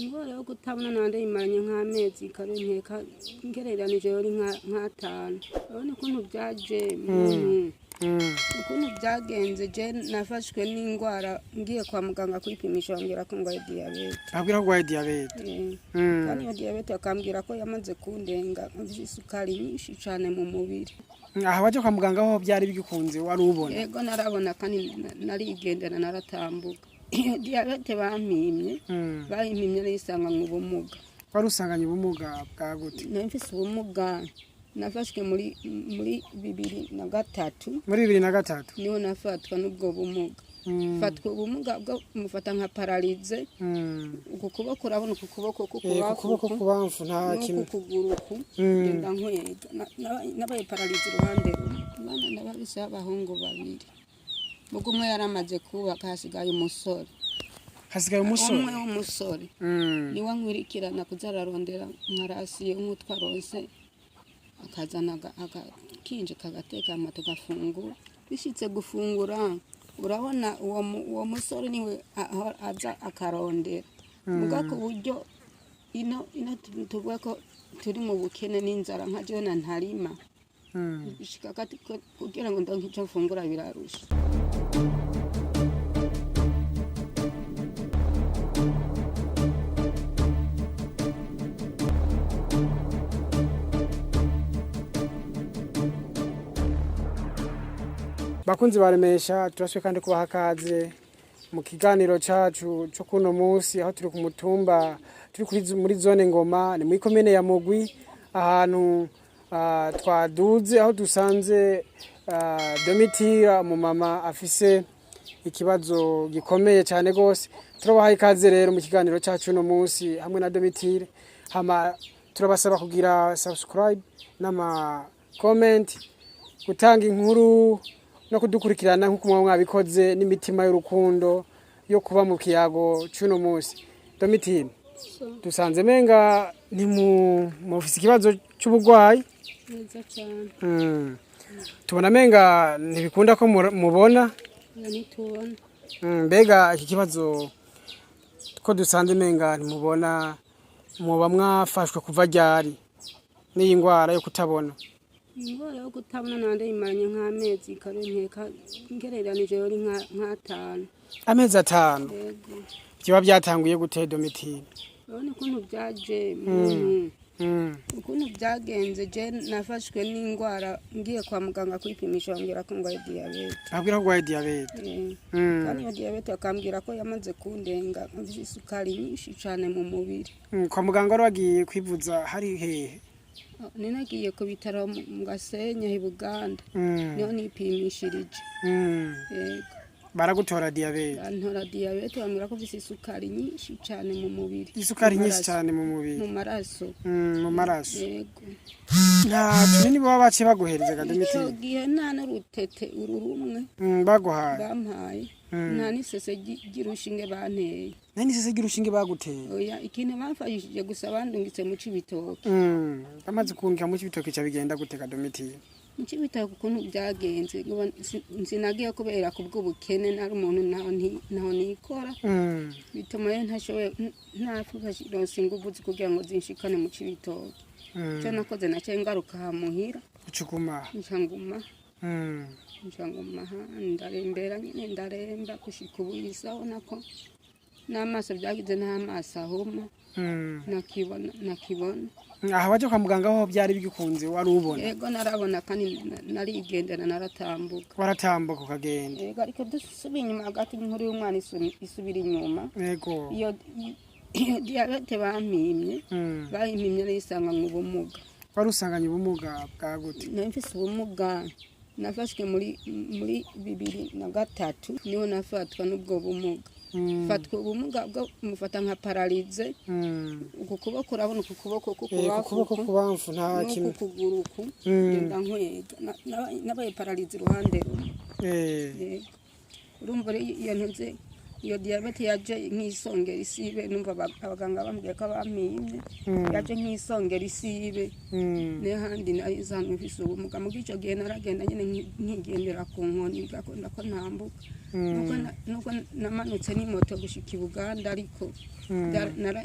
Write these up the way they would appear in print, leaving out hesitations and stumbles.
ingwara yo kutabona nande imaranye nk'amezi karonkeka ngereranije yori nk'atanu urabona ukuntu byaje ukuntu byagenze je nafashwe n'ingwara ngiye kwa muganga kwipimisha bambwira ko ngwaye diyabete. Abwira ko ngwaye diyabete. Kandi iyo diyabete akambwira ko yamaze kundenga isukari nyinshi cyane mu mubiri. Aha waje kwa muganga aho byari bigikunze wari ubona? Yego narabona kandi narigendera naratambuka. Diyabete bampimye bayimpimye nisanga nk'ubumuga. Wari usanganye ubumuga bwa gute? Namfise ubumuga nafashwe muri 2003. Muri 2003 niho nafatwa n'ubwo bumuga. Fatwa ubumuga bwo mufata nka paralize. Uko kuboko urabona uko kuboko kubamfu nta kimwe kuguruku ngenda nkwega nabaye paralize uruhande rumwe nababise abahungu babiri. Ubwo umwe yaramaze kubaka hasigaye umusore. Umwe w'umusore niwe nkwirikirana kuzararondera nkarasiye nk'utwarose akazana agakinje kagateka amato gafungura. Bishitse gufungura urabona uwo musore niwe aza akarondera muga ku buryo ino tuvuga ko turi mu bukene n'inzara nka jona ntarima bishika kugira ngo ndonke icyo mfungura birarusha. Bakunzi ba Remesha turaswe kandi kubaha kaze mu kiganiro cacu cyo kuno munsi aho turi ku mutumba turi muri zone Ngoma ni muri komine ya Mugwi ahantu twaduze aho dusanze Domitira mu mama afise ikibazo gikomeye cyane gose. Turabahaye kaze rero mu kiganiro cacu no munsi hamwe na Domitira hama turabasaba kugira subscribe n'ama comment gutanga inkuru no kudukurikirana nkuko mwabikoze n'imitima y'urukundo yo kuba mu kiyago cy'uno munsi. Domitira dusanze menga ni mu ofisi kibazo cy'ubugwayi neza cyane. Tubona menga ntibikunda ko mubona nitubona. Mbega iki kibazo ko dusanze menga ntimubona muba mwafashwe kuva ryari n'iyi ngwara yo kutabona? Ingwara yo kutabona nande imaranye nk'amezi karonkeka ngereranije yori nk'atanu. Amezi 5? Yego. Byo byatanguye gute Domitira? Urabona ukuntu byaje ukuntu byagenze je nafashwe n'ingwara ngiye kwa muganga kwipimisha bambwira ko ngwaye diyabete. Abwira ko ngwaye diyabete. Kandi iyo diyabete akambwira ko yamaze kundenga isukari nyinshi cyane mu mubiri. Kwa muganga wari wagiye kwivuza hari hehe? Ninagiye ku bitaro mu Gasenyi i Buganda niho nipimishirije. Yego. Baragutora diyabete? Bantora diyabete bambwira ko bise isukari nyinshi cyane mu mubiri. Isukari nyinshi cyane mu mubiri? Mu maraso. Mu maraso. Yego. Nta tunini baba bace baguhereza ga Domitira? Icyo gihe nta n'urutete ururumwe baguhaye. Bampaye. Nta n'isese girushinge banteye. Nta n'isese girushinge baguteye? Oya ikintu bamfashije gusa bandungitse mu Cibitoke. Amaze kungira mu Cibitoke cya bigenda guteka Domitira? Mu Cibitoke ukuntu byagenze sinagiye kubera kubw'ubukene nari umuntu naho nikora. Bituma ntashoboye ntafashije ingufu kugira ngo zinshikane mu Cibitoke. Cyo nakoze nace ngaruka hamuhira. Ucuguma? Ncanguma. Ncanguma ndarembera nyine ndaremba kushika ubuyisaho nako n'amaso byagize n'amaso ahoma. Nakibona. Aha waje kwa muganga aho byari bigikunze wari ubona? Yego narabona kandi narigendera naratambuka. Waratambuka ukagenda? Yego ariko dusubiye inyuma hagati inkuru y'umwana isubira inyuma. Yego. Iyo diyabete bampimye bayimpimye nisanga nk'ubumuga. Wari usanganye ubumuga bwa gute? Namfise ubumuga nafashwe muri 2003 niho nafatwa n'ubwo bumuga. Fatwa ubumuga bwo mufata nka paralize. Uko kuboko urabona uko kuboko kubamfu nta kimwe kuguruku ngenda nkwega nabaye paralize uruhande rumwe. Urumva iyo ntuze iyo diyabete yaje nk'isongera isibe numva abaganga bambwiye ko bampimye yaje nk'isongera isibe n'ahandi nari zanwe mfise ubumuga mu gico gihe naragenda nyene nkigendera ku nkoni gakunda ko ntambuka nuko namanutse n'imoto gushika i Buganda ariko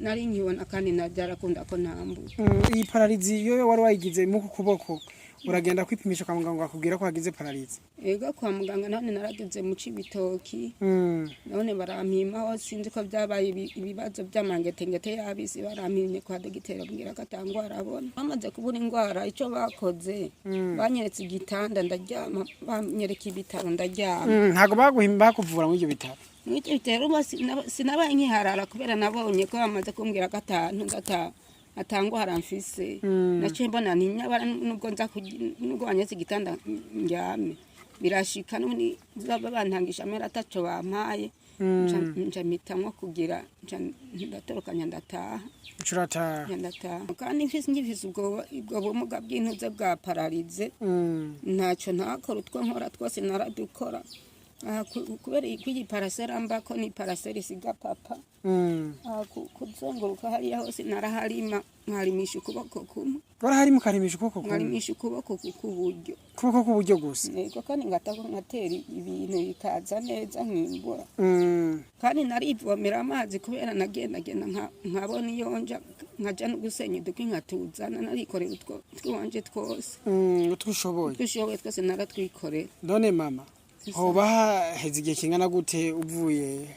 nari nkibona kandi navyarakunda ko ntambuka. Iyi paralizi yo wari wayigize mu kuboko uragenda kwipimisha kwa muganga akubwira ko hagize paralizi? Ego kwa muganga none narageze mu Cibitoki none barampima ho sinzi ko byabaye ibibazo by'amangetengete yabisi barampimye kwa dogiteri abwira ko atangwara abona. Bamaze kubura ingwara ico bakoze banyeretse igitanda ndaryama banyereka ibitaro ndaryama. Ntago baguhimba kuvura muri ibyo bitaro? Muri ibyo bitaro sinabaye nkiharara kubera nabonye ko bamaze kumbwira ko atangwara mfise naciye mbona ntinyabara nubwo nubwo banyeretse igitanda ndyame birashika none baba bantangisha amera ataco bampaye nca mitamwo kugira ndatorokanya ndataha. Ndataha kandi ngifise ubwo bumuga bw'intuze bwa paralize ntaco ntakora utwo nkora twose naradukora kubera iyi parasera mbako ni parasera isiga papa kuzunguruka hariya hose naraharima nkarimisha ukuboko kumwe. Waraharima ukarimisha ukuboko kumwe? Nkarimisha ukuboko k'uburyo. Ukuboko k'uburyo gusa? Yego kandi ngatera ibintu bikaza neza nkimbura. Kandi narivomera amazi kubera nagendagenda nkabona iyo nja nkaja no gusenya udukwi nkatuzana narikorera utwo wanje twose. Utwishoboye? Utwishoboye twose naratwikorera. None mama hoba haheze igihe kingana gute uvuye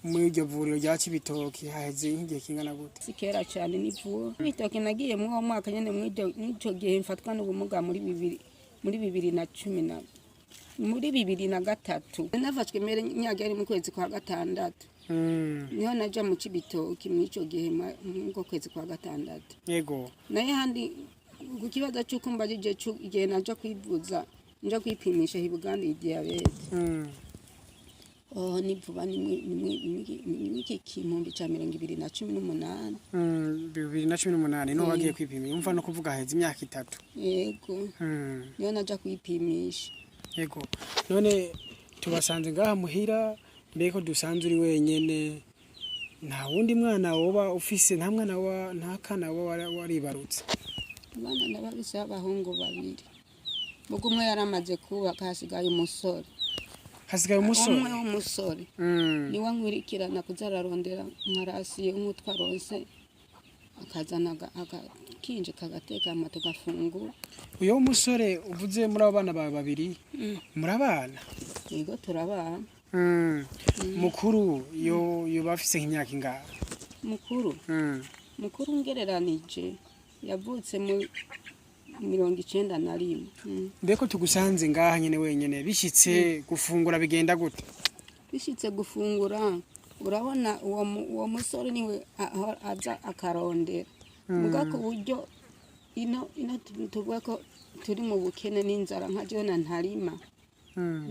muri iryo vuriro rya Cibitoki? Haheze igihe kingana gute? Sikera cyane nivuwe Cibitoki nagiye mu mwaka nyene mw'ico gihe mfatwa n'ubumuga muri 2010 muri 2003 nafashwe mere nyagari mu kwezi kwa gatandatu niho naja mu Cibitoki mw'ico gihe mu kwezi kwa gatandatu. Yego naye handi ku kibazo cy'uko mbajije igihe naja kwivuza nja kwipimisha Buganda diyabete nivuba ni kimumbi ca 2018 2018 no wagiye kwipimisha umva no kuvuga haheze imyaka 3. Yego niyo naja kwipimisha. Yego none tubasanze ngaha muhira mbeko dusanze uri wenyene nta wundi mwana woba ufise nta mwana wa nta kana waribarutse? Abana ndababise abahungu babiri mugo umwe yaramaze kubaka hasigaye umusore. Hasigaye umusore? Umwe w'umusore niwe nkwirikirana kuzararondera nkarasiye umutwaronse akazana kinje kagateka amato gafungura. Uyo umusore uvuze muri abo bana bawe babiri muri abana? Yego turabana. Mukuru yo bafise nk'imyaka ingahe? Mukuru ngereranije yavutse mu 91. Mbeko tugusanze ngaha nyene wenyene bishitse gufungura bigenda gute? Bishitse gufungura urabona uwo musore niwe aza akarondera muga ku buryo ino tuvuga ko turi mu bukene n'inzara nka jona ntarima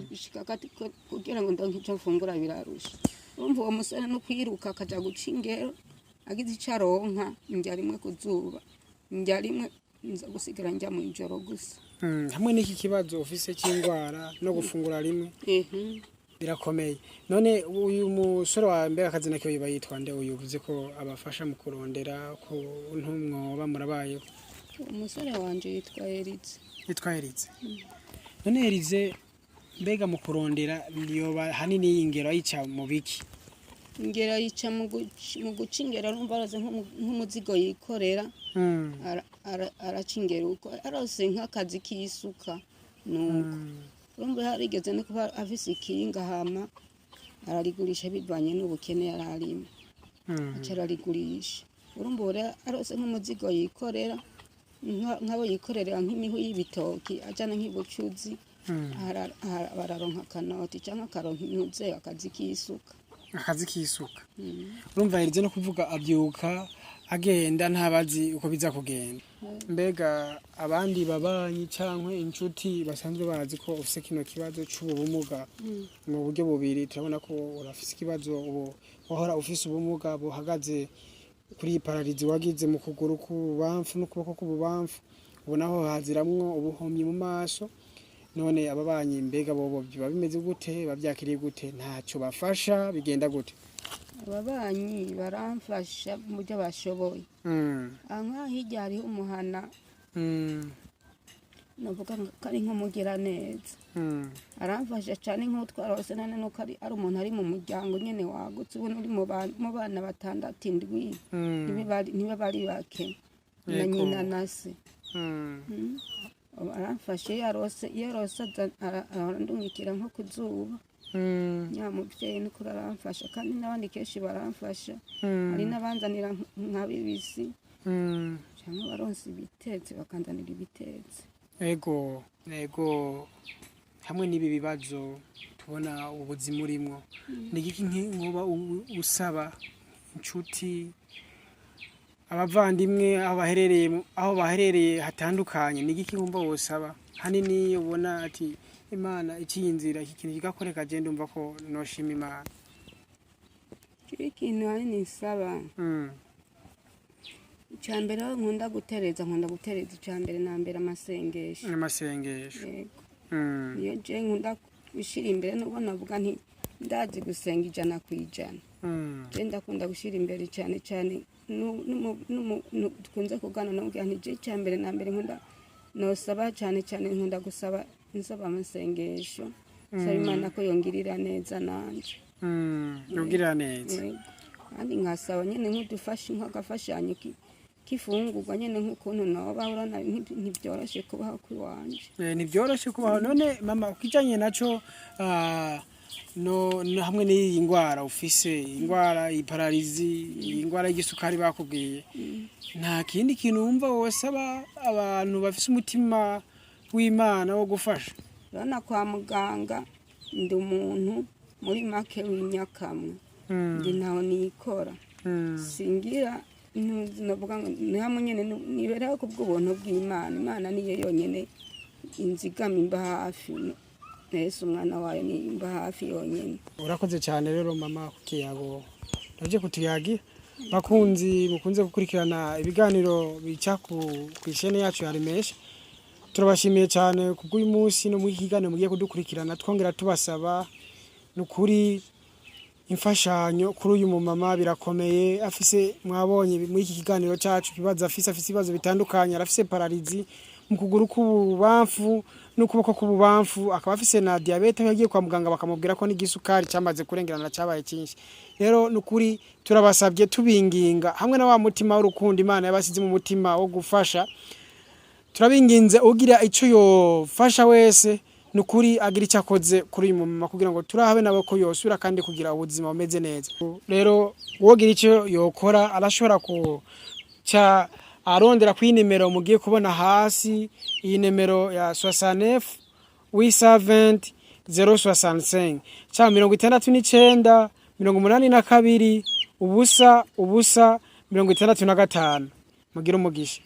bishika kati kugira ngo ndonke icyo mfungura birarusha. Urumva uwo musore no kwiruka akaja guca ingero agize icaronka njya rimwe kuzuba njya rimwe nza gusigara njya mu ijoro gusa. Hamwe n'iki kibazo ufise cy'ingwara no gufungura rimwe birakomeye. None uyu musore wa mbere akazi nako yitwa nde uyu uvuze ko abafasha mu kurondera ko ntumwoba murabayeho? Umusore wanje yitwa Erize. Yitwa Erize? None Erize mbega mu kurondera niyoba hanini y'ingero ayica mu biki? Ingera yica mu guca ingero urumva araze nk'umuzigo yikorera aracingera uko arose nk'akazi k'isuka nuko urumva harigeze no kuba afise ikinga hama ararigurisha bivanye n'ubukene yararimo acararigurisha. Urumva arose nk'umuzigo yikorera nk'abo yikorera nk'imihu y'ibitoki ajana nk'ibucuzi bararonka kanoti cyangwa akaronka intuze akazi k'isuka. Akazi k'isuka urumva Erize no kuvuga abyuka agenda ntabazi uko biza kugenda. Mbega abandi babanyi cankwe inshuti basanzwe bazi ko ufise kino kibazo c'ubumuga mu buryo bubiri turabona ko urafise ikibazo wahora ufise ubumuga buhagaze kuri paralizi wagize mu kuguru k'ububamfu n'ukuboko k'ububamfu ubonaho haziramwo ubuhomyi mu maso none ababanyi mbega bobo biba bimeze gute bavyakiriye gute ntaco bafasha bigenda gute ababanyi baramfasha mu byo bashoboye nka hirya hariho umuhana navuga ko ari nk'umugira neza aramfasha cyane nk'utwarose nane nuko ari umuntu ari mu muryango nyene wagutse ubu uri mu bana 6 indwi niba bari bake na nyina na se aramfashe yarose arandungikira nko kuzuba nyamuvyeyi nuko aramfasha kandi n'abandi kenshi baramfasha hari n'abanzanira nka bibisi cyangwa baronse ibitetse bakanzanira ibitetse ego hamwe n'ibi bibazo tubona ubuzima urimo ni iki nkuba usaba inshuti abavandimwe aho baherereye hatandukanye ni iki nkumva wosaba hanini ubona ati Imana ikiyinzira iki kintu kigakoreka je ndumva ko noshima Imana ikintu hanini nsaba icyambere nkunda gutereza icyambere nambere amasengesho niyo je nkunda gushira imbere nubona avuga nti ndazi gusenga 100%. Je ndakunda gushira imbere cyane dukunze kugana nubwo nti je icyambere nambere nkunda nosaba cyane nkunda gusaba nsaba amasengesho saba Imana ko yongirira neza nanje yongirira neza kandi nkasaba nyene nk'udufashe nk'agafashanyo kifungurwa nyene nk'ukuntu noba urana ntibyoroshe kubaho kwiwanje ntibyoroshe kubaho none mama ukijanye naco no hamwe n'iyi ngwara ufise ingwara iparalizi ingwara y'igisukari bakubwiye nta kindi kintu wumva wosaba abantu bafise umutima w'Imana wo gufasha urana kwa muganga ndi umuntu muri make w'inyakamwe ndi ntaho nikora singira navuga ngo namwe nyene nibereho kubw'ubuntu bw'Imana Imana niyo yonyene inzigama imba hafi Yesu umwana wayo ni imba hafi yonyene urakoze cyane rero mama kukiyago naje kutuyagi bakunzi mukunze gukurikirana ibiganiro bica ku ishene yacu ya Remesha turabashimiye cyane kubw'uyu munsi no mu kiganiro mugiye kudukurikirana twongera tubasaba nukuri imfashanyo kuri uyu mumama birakomeye afise mwabonye muri iki kiganiro cyacu kibaza afise ibibazo bitandukanye arafise paralizi mu kuguru k'ububamfu n'ukuboko k'ububamfu akaba afise na diabete yagiye kwa muganga bakamubwira ko n'igisukari cyamaze kurengerana cyabaye cyinshi rero nukuri turabasabye tubinginga hamwe na wa mutima w'urukundo Imana yabasize mu mutima wo gufasha turabinginze ugira ico yofasha wese nukuri agira icyakoze kuri uyu mama kugira ngo turahabe nabo ko yosubira kandi kugira ubuzima bumeze neza rero wogira icyo yokora arashobora cha arondera ku nimero mugiye kubona hasi iyi nimero ya 69 870 065 cha 69 82 ubusa 65 mugira umugisha